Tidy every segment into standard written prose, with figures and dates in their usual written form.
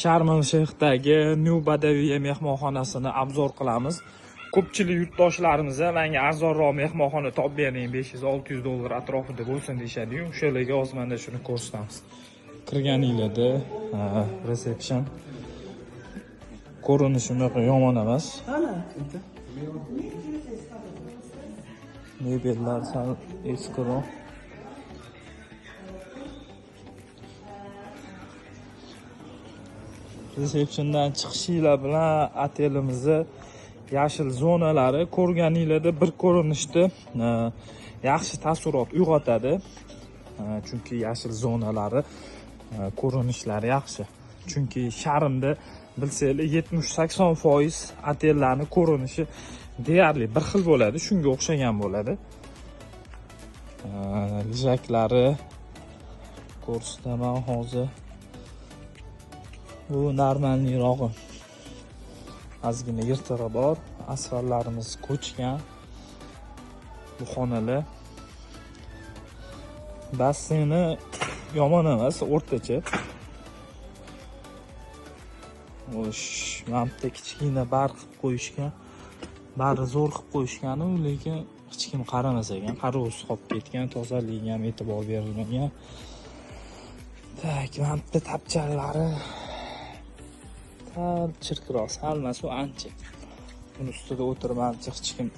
Sharm-el-Sheyxdagi New Badaviya mehmonxonasini obzor qilamiz. Ko'pchilik yurtdoshlarimiz menga arzonroq mehmonxona topib bering, 500-600 dollar atrofida bo'lsin deyshadi-yu, o'shalarga hozir mana shuni ko'rsatamiz. Kirganinglarda reception ko'rinishi unaqa yomon emas. Mebellar sal eskiroq. Receptiondan chiqishinglar bilan otelimizni yashil zonalari ko'rganinglarda bir ko'rinishda yaxshi taassurot uyg'otadi. Chunki yashil zonalari ko'rinishlari yaxshi. Chunki Sharmda bilsanglar 70-80% otellarning ko'rinishi deyarli bir xil bo'ladi, shunga o'xshagan bo'ladi. Lijaklari ko'rsataman hozir. Bu normalnirog'i. Ozgina yirtig'i bor, asfaltlarimiz ko'chgan. Bu xonalar. Basseyni yomon emas, o'rtacha. Xo'sh, mana bu kichkina bar qilib qo'yishgan. Bari zo'r qilib qo'yishgan-u, lekin hech kim qaramas ekan. Qarovsiz qolib ketgan, tozaligiga ham e'tibor berilmagan. Tak, mana bu tapchalari chirkroq, salmas u ancha. Buni ustida o'tirib ancha hech kim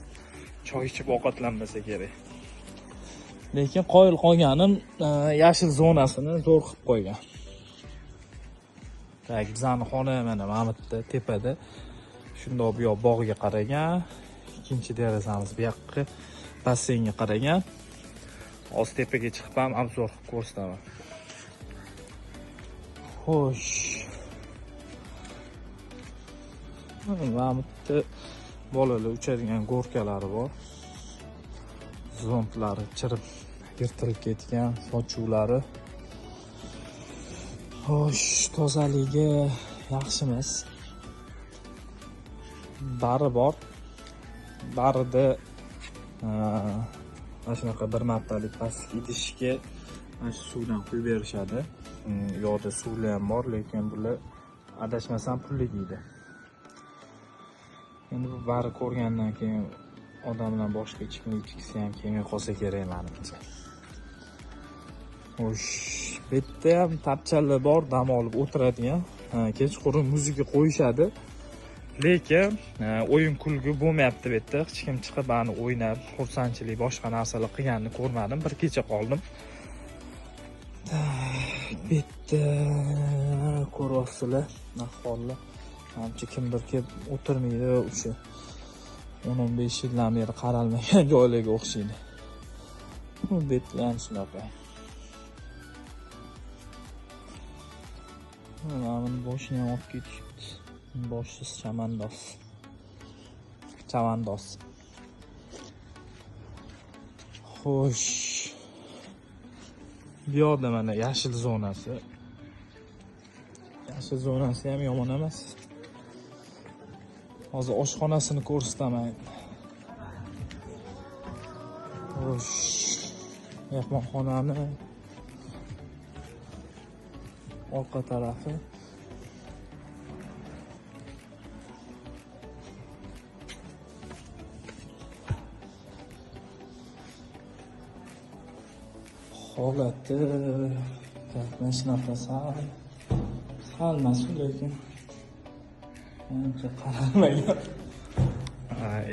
choy ichib ovqatlanmasa kerak. Lekin qoyil qolganim yashil zonasini zo'r qilib qo'ygan. Tak, bizning xona mana bu yerda tepada. Shundoq bu yoq bog'ga qaragan. Ikkinchi derazamiz bu yoqqa basseynga qaragan. Hozir tepaga chiqib ham obzor qilib ko'rsataman. Xo'sh. Mana bu yerda bolalar uchadigan gorkalari bor. Zontlari chirib, yirtilib ketgan, sochuvlari. Xo'sh, tozaligi yaxshi emas. Bari bor. Barida mana shunaqa bir martalik plastik idishga mana shu suvdan quyib berishadi. Yo'qda suvlar ham bor, lekin bular adashmasam pullik edi. Endi bu bari ko'rgandan keyin odamlar boshqa ichimlik ichgisi ham kelmay qolsa kerak menimcha. Xo'sh, bu yerda ham tapchalar bor, dam olib o'tiradigan. Kechqurun muzika qo'yishadi. Lekin o'yin kulgi bo'lmayapti bu yerda. Hech kim chiqib bani o'ynab, xursandchilik boshqa narsalar qilganini ko'rmadim. Bir kecha qoldim. Bu yerda ko'ryapsizlar, ahvollar. Ancha kimdir kelib o'tirmaydi, o'sha 10-15 yildan beri qaralmagan joylarga o'xshaydi. Bu yerda ham shunaqa. Mana buni boshini ham olib ketishibdi. Boshsiz chavandoz. Xo'sh. Bu yoqda mana yashil zonasi. Yashil zonasi ham yomon emas. Hozir oshxonasini ko'rsataman. Xo'sh. Mehmonxonani orqa tarafi. Holati mana shunaqa sal mas'ul, lekin ancha qaralmagan.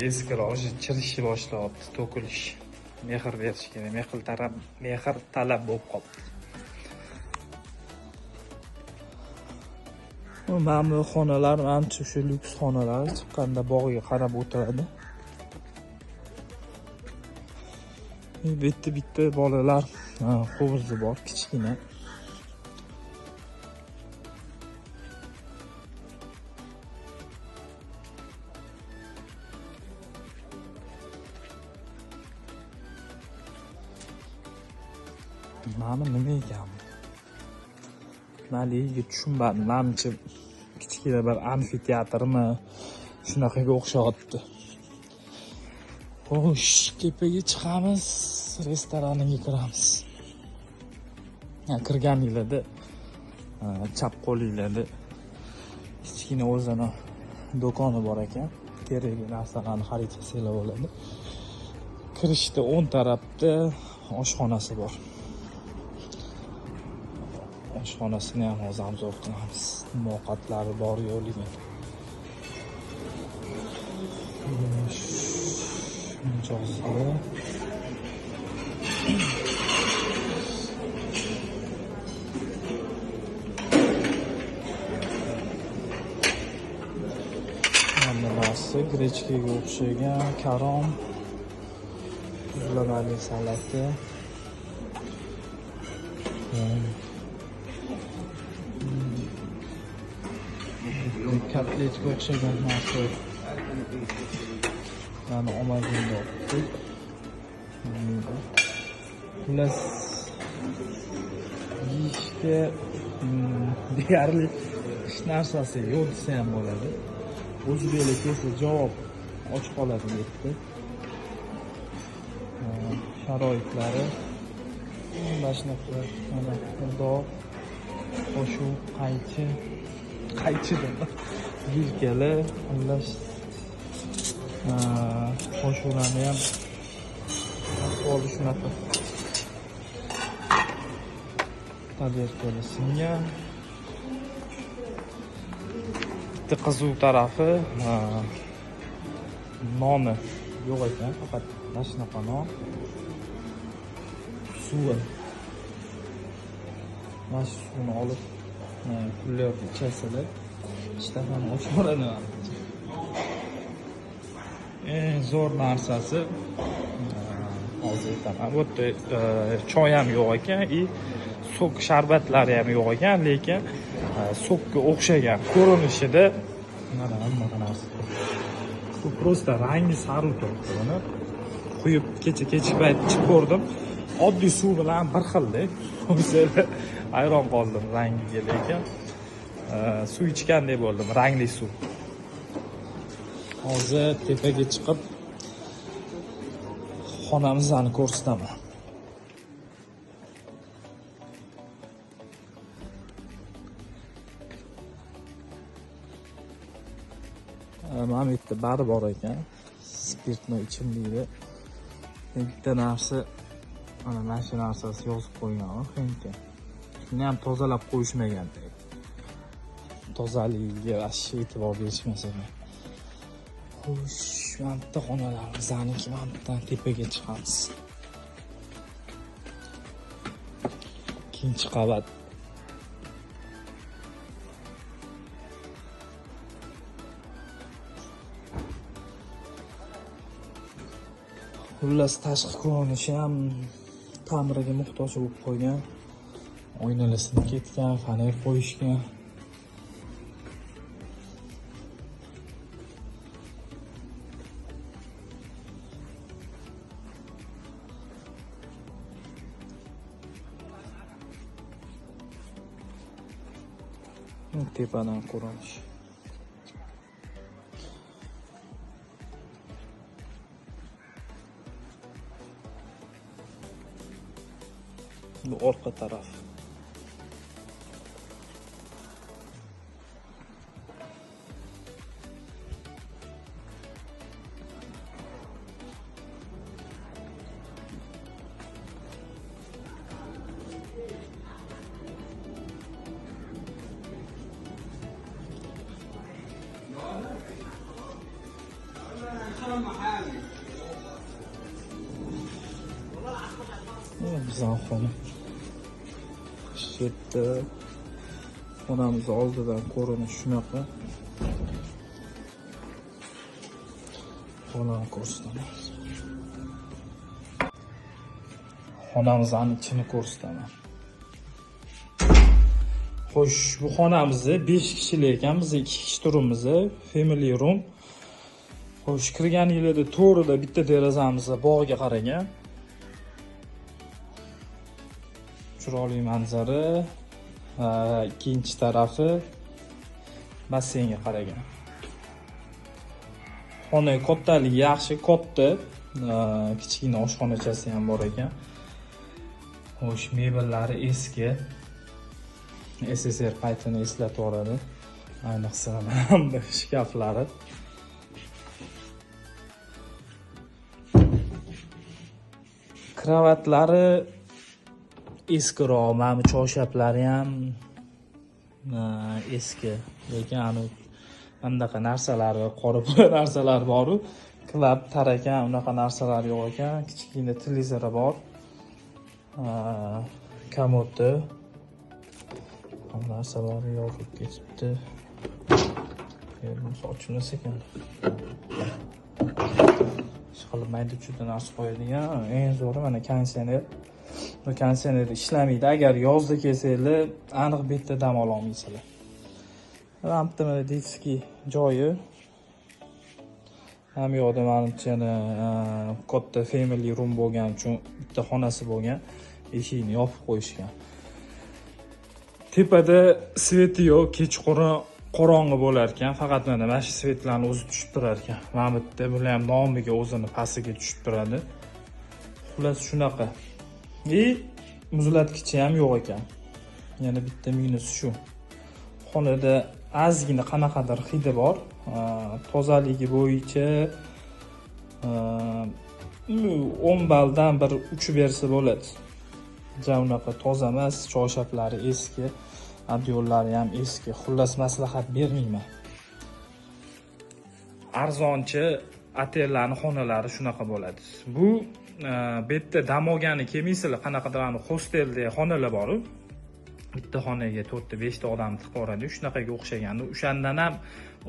Eskiroq chirishni boshlayapti, to'kilish. Mehr berish kerak, mehr talab bo'lib qoldi. Mana bu xonalar ancha shu lyuks xonalar, chiqqanda bog'ga qarab o'tiradi. Bitta bolalar hovuzi bor, kichkina. Mana nima ekan? Maliga tushunmadim. Menimcha kichkina bir amfiteatrmi shunaqaga o'xshayapti. Xo'sh, tepaga chiqamiz, restoraniga kiramiz. Kirganinglarda chap qo'linglarda kichkina o'zini do'koni bor ekan. Kerakli narsalarni xarid qilsanglar bo'ladi. Kirishda o'ng tarafda oshxonasi bor. Oshxonasini ham hozir obzor qilamiz. Muvaqqatlari bor yo'qligi. Mijozlar. Namasi grechkaga o'xshagan karom, tuzlamali salati. Kotletga o'xshagan narsa. Yani omagimda o'tdik. Xullas yeyishga deyarli hech narsasi yo'q desa ham bo'ladi. O'zbeklar kelsa javob och qoladi debdi. Sharoitlari mana shunaqa, mana dog', qoshuv, qaychi deb yelkali, xullas qo'shuvlarni ham ahvoli shunaqa. Taberkali singan. Bitta qizuv tarafi noni yo'q ekan, faqat mana shunaqa non. Suvi. Mana shu suvni olib pullar ichasizlar. Ishtahani ochvoradi. Eng zo'r narsasi hozir aytaman. Bu yerda choy ham yo'q ekan, sok sharbatlari ham yo'q ekan, lekin sokka o'xshagan ko'rinishida mana hamma narsa. Bu prosta rangi sariq turibdi buni. Quyib kecha payt ichib ko'rdim. Oddiy suv bilan bir xilda. O'zimda hayron qoldim rangiga, lekin suv ichgandek bo'ldim, rangli suv. Hozir tepaga chiqib xonamizni ko'rsataman. Mana bu yerda bari bor ekan. Spirtli ichimliklar. Bitta narsa mana shu narsasi yozib qo'ygan, xinka. Shuni ham tozalab qo'yishmagan. Tozaligiga ashyo e'tibor berishmasa kerak. Xo'sh, mana bitta xonalarimizniki, mana bitta tepaga chiqamiz. Ikkinchi qavat. Xullas tashqi ko'rinishi ham ta'mirga muhtoj bo'lib qolgan. Oynalasini ketgan, faner qo'yishgan. Tepadan ko'rinish. Bu orqa taraf. Bizning xona. Yerda xonamiz oldidan ko'rinish shunaqa. Xonani ko'rsataman. Xonamizning ichini ko'rsataman. Xo'sh, bu xonamizni 5 kishilik ekan, biz 2 kishi turibmiz, family room. Xo'sh, kirgan yilida to'g'rida bitta derazamiz bog'ga qaragan. Chiroyli manzara, ikkinchi tarafi basseynga qaragan. Xona kattaligi yaxshi, katta, kichkina oshxonachasi ham bor ekan. Xo'sh, mebellari eski. SSR paytini eslatib yuboradi. Ayniqsa mana bu shkaflari. Kravatlari eskiroq, mana bu choyshablari ham eski. Lekin bunaqa narsalari, qora pula narsalar bor-ku, klab tarakan, unaqa narsalar yo'q ekan. Kichkina televizori bor. Komodi. Narsalari yopib ketibdi. Endi ochilmas ekan. Ishqilib mayda juda narsa qo'yadigan. Eng zo'ri mana konditsioner. Bu konditsioner ishlamaydi. Agar yozda kelsanglar, aniq bitta dam ola olmaysizlar. Rampda mana diski joyi. Ham yo'qda menimcha katta family room bo'lgan uchun bitta xonasi bo'lgan. Eshikni yopib qo'yishgan. Tepada sveti yo'q, kechqurun qorong'i bo'lar ekan. Faqat mana shu svetlarni o'zi tushib turar ekan. Mana bu yerda bular ham nomiga o'zini pastiga tushib turadi. Xullas shunaqa. Muzlatgichi ham yo'q ekan. Yana bitta minus shu. Xonada ozgina qanaqadir hidi bor. Tozaligi bo'yicha 10 balldan bir 3 bersa bo'ladi. Unaqa toza emas, choyshablari eski, adyollari ham eski. Xullas maslahat bermayman. Arzonchi otellarning xonalari shunaqa bo'ladi. Bu yerda dam olgani kelmaysizlar, qanaqadir hosteldagi xonalar bor-ku. Bitta xonaga 4 ta 5 ta odam tiqib boradi. Shunaqaga o'xshagan. O'shandan ham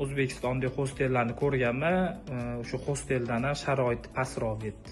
O'zbekistondagi hostellarni ko'rganman. O'sha hostelldan ham sharoiti pastroq edi.